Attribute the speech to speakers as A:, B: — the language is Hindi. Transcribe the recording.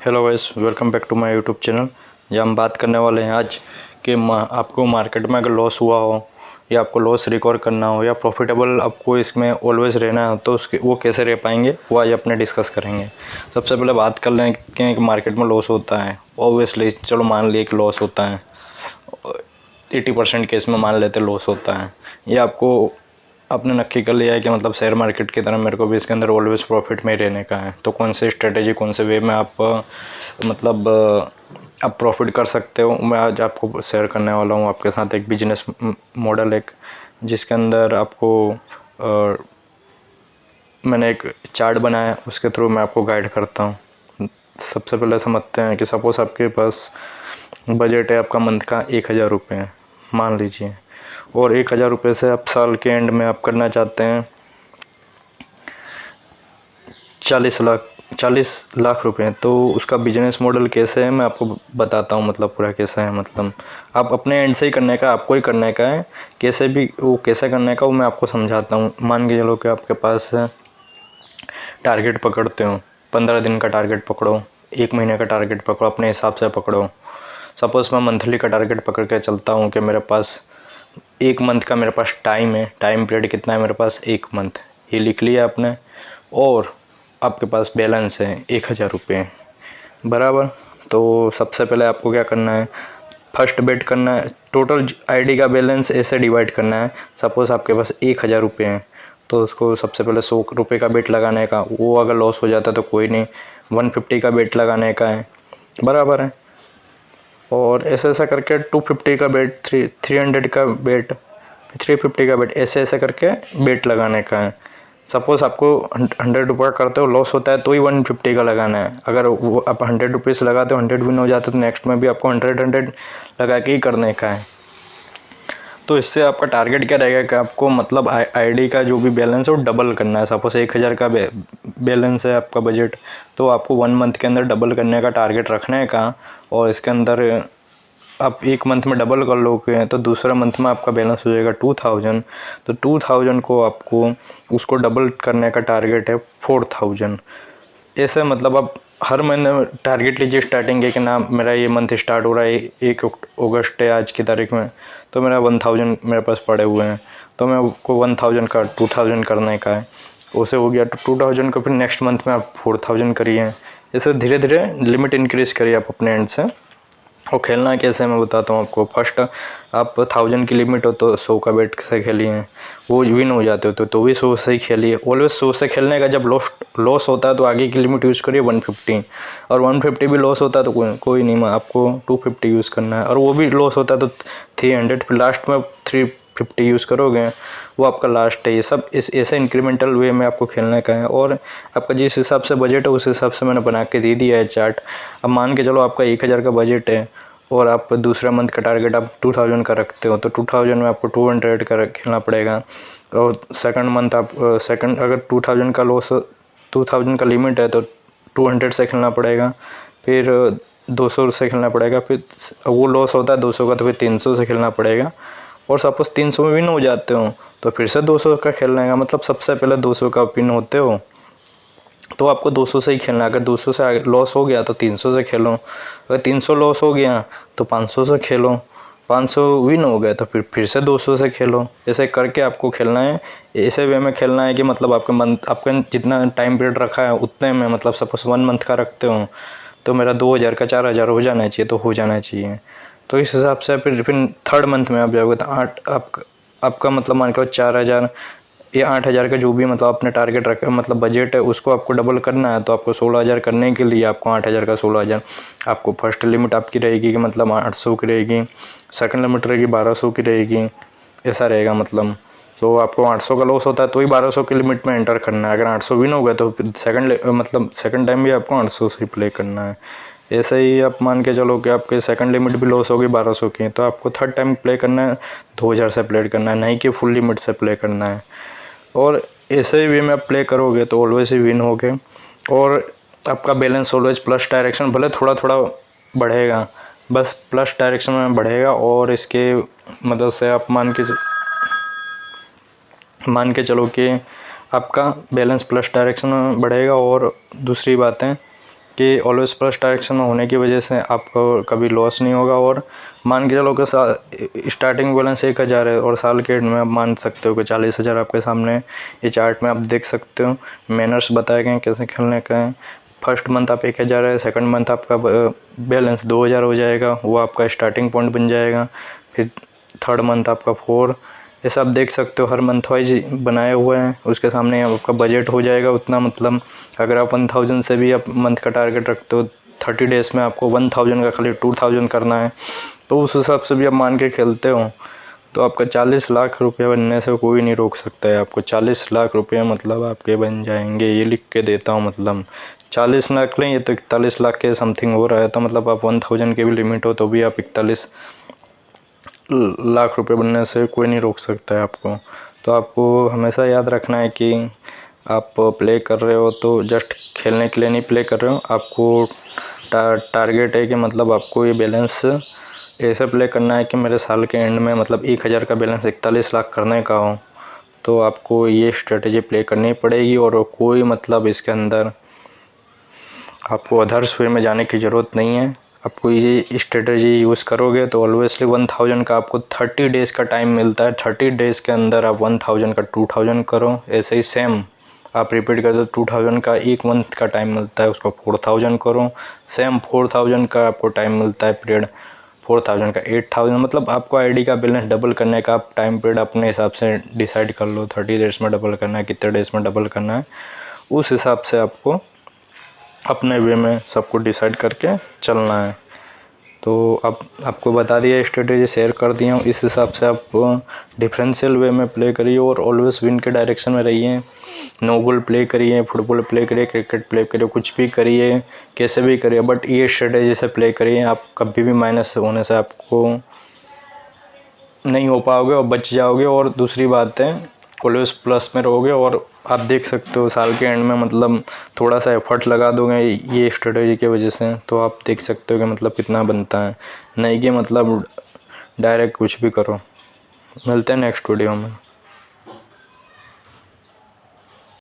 A: Hello guys, welcome back to my YouTube channel. जहाँ हम बात करने वाले हैं आज कि आपको मार्केट में अगर लॉस हुआ हो या आपको लॉस रिकवर करना हो या प्रॉफिटेबल आपको इसमें ऑलवेज रहना है तो उसके वो कैसे रह पाएंगे वो आज अपने डिस्कस करेंगे। सबसे पहले बात कर लें कि मार्केट में लॉस होता है। ऑब्वियसली चलो मान लिए कि लॉस होता है, 80% केस में मान लेते लॉस होता है। ये आपको आपने नक्की कर लिया है कि मतलब शेयर मार्केट की तरह मेरे को भी इसके अंदर ऑलवेज प्रॉफिट में ही रहने का है। तो कौन सी स्ट्रेटेजी, कौन से वे में आप मतलब आप प्रॉफिट कर सकते हो, मैं आज आपको शेयर करने वाला हूँ आपके साथ एक बिजनेस मॉडल, एक जिसके अंदर आपको मैंने एक चार्ट बनाया, उसके थ्रू मैं आपको गाइड करता हूँ। सबसे पहले समझते हैं कि सपोज़ आपके पास बजट है आपका मंथ का 1000 रुपये मान लीजिए, और 1000 रुपये से आप साल के एंड में आप करना चाहते हैं 40 लाख रुपए। तो उसका बिजनेस मॉडल कैसे है मैं आपको बताता हूँ, मतलब पूरा कैसा है। मतलब आप अपने एंड से ही करने का, आपको ही करने का है। कैसे भी वो कैसे करने का वो मैं आपको समझाता हूँ। मान के चलो कि आपके पास टारगेट पकड़ते हो, 15 दिन का टारगेट पकड़ो, 1 महीने का टारगेट पकड़ो, अपने हिसाब से पकड़ो। सपोज़ मैं मंथली का टारगेट पकड़ के चलता हूँ कि मेरे पास 1 मंथ का मेरे पास टाइम है। टाइम पीरियड कितना है मेरे पास? 1 मंथ। ये लिख लिया आपने, और आपके पास बैलेंस है 1000 रुपये बराबर। तो सबसे पहले आपको क्या करना है, फर्स्ट बेट करना है। टोटल आईडी का बैलेंस ऐसे डिवाइड करना है। सपोज़ आपके पास 1000 रुपये हैं तो उसको सबसे पहले 100 रुपये का बेट लगाने का। वो अगर लॉस हो जाता तो कोई नहीं, 150 का बेट लगाने का है, बराबर है। और ऐसे ऐसा करके 250 का बेट, 300 का बेट, 350 का बेट, ऐसे ऐसे करके बेट लगाने का है। सपोज़ आपको 100 रुपये करते हो, लॉस होता है तो ही 150 का लगाना है। अगर वो आप 100 रुपीज़ लगाते हो, 100 विन हो जाते तो नेक्स्ट में भी आपको 100 लगा के ही करने का है। तो इससे आपका टारगेट क्या रहेगा कि आपको मतलब आईडी का जो भी बैलेंस है वो डबल करना है। सपोज 1000 का बैलेंस है आपका बजट, तो आपको 1 मंथ के अंदर डबल करने का टारगेट रखने का। और इसके अंदर आप 1 मंथ में डबल कर लोगे तो दूसरा मंथ में आपका बैलेंस हो जाएगा 2000। तो 2000 को आपको उसको डबल करने का टारगेट है 4000। ऐसे मतलब आप हर महीने टारगेट लीजिए स्टार्टिंग के कि ना मेरा ये मंथ स्टार्ट हो रहा है 1 अगस्त है आज की तारीख में, तो मेरा 1000 मेरे पास पड़े हुए हैं, तो मैं आपको 1000 का 2000 करने का है। उसे हो गया तो 2000 को फिर नेक्स्ट मंथ में आप 4000 करिए। ऐसे धीरे धीरे लिमिट इंक्रीज़ करिए आप अपने एंड से। और खेलना कैसे मैं बताता हूँ आपको। फर्स्ट आप 1000 की लिमिट हो तो 100 का बेट से खेलिए, वो विन हो जाते हो तो भी 100 से ही खेलिए। ऑलवेज 100 से खेलने का। जब लॉस होता है तो आगे की लिमिट यूज़ करिए 150, और 150 भी लॉस होता है तो कोई नहीं, आपको 250 यूज़ करना है। और वो भी लॉस होता है तो 300, फिर लास्ट में 350 यूज़ करोगे, वो आपका लास्ट है। ये सब इस ऐसे इंक्रीमेंटल वे में आपको खेलने का है। और आपका जिस हिसाब से बजट है उस हिसाब से मैंने बना के दे दिया है चार्ट। अब मान के चलो आपका 1000 का बजट है और आप दूसरा मंथ का टारगेट आप 2000 का रखते हो, तो 2000 में आपको 200 का खेलना पड़ेगा। और सेकंड मंथ आप सेकंड अगर 2000 का लॉस, 2000 का लिमिट है तो 200 से खेलना पड़ेगा, फिर 200 से खेलना पड़ेगा, फिर वो लॉस होता है 200 का तो फिर 300 से खेलना पड़ेगा। और सपोज़ 300 में विन हो जाते हो तो फिर से 200 का खेलना है। मतलब सबसे पहले 200 का विन होते हो तो आपको 200 से ही खेलना है। अगर 200 से लॉस हो गया तो 300 से खेलो, अगर 300 लॉस हो गया तो 500 से खेलो, 500 विन हो गए तो फिर से 200 से खेलो। ऐसे करके आपको खेलना है। ऐसे वे में खेलना है कि मतलब आपके मंथ, आपका जितना टाइम पीरियड रखा है उतने में, मतलब सपोज 1 मंथ का रखते हो तो मेरा 2000 का 4000 हो जाना चाहिए, तो हो जाना चाहिए। तो इस हिसाब से फिर थर्ड मंथ में आप जाओगे तो आपका मतलब मान के 4000 या 8000 का जो भी मतलब आपने टारगेट रखा, मतलब बजट है, उसको आपको डबल करना है। तो आपको 16000 करने के लिए आपको 8000 का 16000 आपको फर्स्ट लिमिट आपकी रहेगी कि मतलब 800 की रहेगी, सेकंड लिमिट रहेगी 1200 की रहेगी, ऐसा रहेगा मतलब। तो आपको 800 का लॉस होता है तो ही 1200 की लिमिट में एंटर करना है। अगर 800 विन हो गया तो फिर सेकंड टाइम भी आपको 800 से प्ले करना है। ऐसे ही आप मान के चलो कि आपके सेकंड लिमिट भी लॉस होगी 1200 की, तो आपको थर्ड टाइम प्ले करना है 2000 से प्ले करना है, नहीं कि फुल लिमिट से प्ले करना है। और ऐसे वे में आप प्ले करोगे तो ऑलवेज ही विन होगे। और आपका बैलेंस ऑलवेज प्लस डायरेक्शन, भले थोड़ा थोड़ा बढ़ेगा, बस प्लस डायरेक्शन में बढ़ेगा। और इसके मदद से आप मान के चलो कि आपका बैलेंस प्लस डायरेक्शन में बढ़ेगा। और दूसरी बात है कि ऑलवेज प्लस डायरेक्शन में होने की वजह से आपको कभी लॉस नहीं होगा। और मान के चलो कि स्टार्टिंग बैलेंस 1000 है और साल के एंड में आप मान सकते हो कि 40,000 आपके सामने ये चार्ट में आप देख सकते हो। मैनर्स बताए गए हैं कैसे खेलने का है। फर्स्ट मंथ आप 1000 है, सेकंड मंथ आपका बैलेंस 2000 हो जाएगा, वो आपका स्टार्टिंग पॉइंट बन जाएगा। फिर थर्ड मंथ आपका 4, ऐसा आप देख सकते हो हर मंथ वाइज बनाए हुए हैं। उसके सामने आपका बजट हो जाएगा उतना, मतलब अगर आप 1000 से भी आप मंथ का टारगेट रखते हो 30 डेज़ में आपको 1000 का खाली 2000 करना है, तो उस हिसाब से भी आप मान के खेलते हो तो आपका 40 लाख रुपये बनने से कोई नहीं रोक सकता है। आपको 40 लाख रुपये मतलब आपके बन जाएंगे, ये लिख के देता हूँ। मतलब 40 लाख लें, ये तो 41 लाख के समथिंग हो रहा है, तो मतलब आप 1000 के भी लिमिट हो तो भी आप 41 लाख रुपए बनने से कोई नहीं रोक सकता है आपको। तो आपको हमेशा याद रखना है कि आप प्ले कर रहे हो तो जस्ट खेलने के लिए नहीं प्ले कर रहे हो, आपको टारगेट है कि मतलब आपको ये बैलेंस ऐसे प्ले करना है कि मेरे साल के एंड में मतलब 1000 का बैलेंस 41 लाख करने का हो। तो आपको ये स्ट्रेटेजी प्ले करनी पड़ेगी और कोई मतलब इसके अंदर आपको अदर्स वे में जाने की ज़रूरत नहीं है। आपको ये स्ट्रेटेजी यूज़ करोगे तो ऑलवेसली 1000 का आपको 30 डेज़ का टाइम मिलता है। 30 डेज़ के अंदर आप 1000 का 2000 करो। ऐसे ही सेम आप रिपीट कर दो, 2000 का एक मंथ का टाइम मिलता है, उसको 4000 करो। सेम 4000 का आपको टाइम मिलता है पीरियड, 4000 का 8000। मतलब आपको आईडी का बैलेंस डबल करने का आप टाइम पीरियड अपने हिसाब से डिसाइड कर लो। 30 डेज़ में डबल करना है, कितने डेज़ में डबल करना है, उस हिसाब से आपको अपने वे में सबको डिसाइड करके चलना है। तो अब आपको बता दिया, स्ट्रेटेजी शेयर कर दिया हूँ, इस हिसाब से आप डिफरेंशियल वे में प्ले करिए और ऑलवेज विन के डायरेक्शन में रहिए। नो बॉल प्ले करिए, फुटबॉल प्ले करिए, क्रिकेट प्ले करिए, कुछ भी करिए, कैसे भी करिए, बट ये स्ट्रेटेजी से प्ले करिए। आप कभी भी माइनस होने से आपको नहीं हो पाओगे और बच जाओगे। और दूसरी बात है, ऑलवेज प्लस में रहोगे। और आप देख सकते हो साल के एंड में मतलब थोड़ा सा एफर्ट लगा दोगे ये स्ट्रेटेजी की वजह से, तो आप देख सकते हो कि मतलब कितना बनता है। नहीं कि मतलब डायरेक्ट कुछ भी करो। मिलते हैं नेक्स्ट वीडियो में।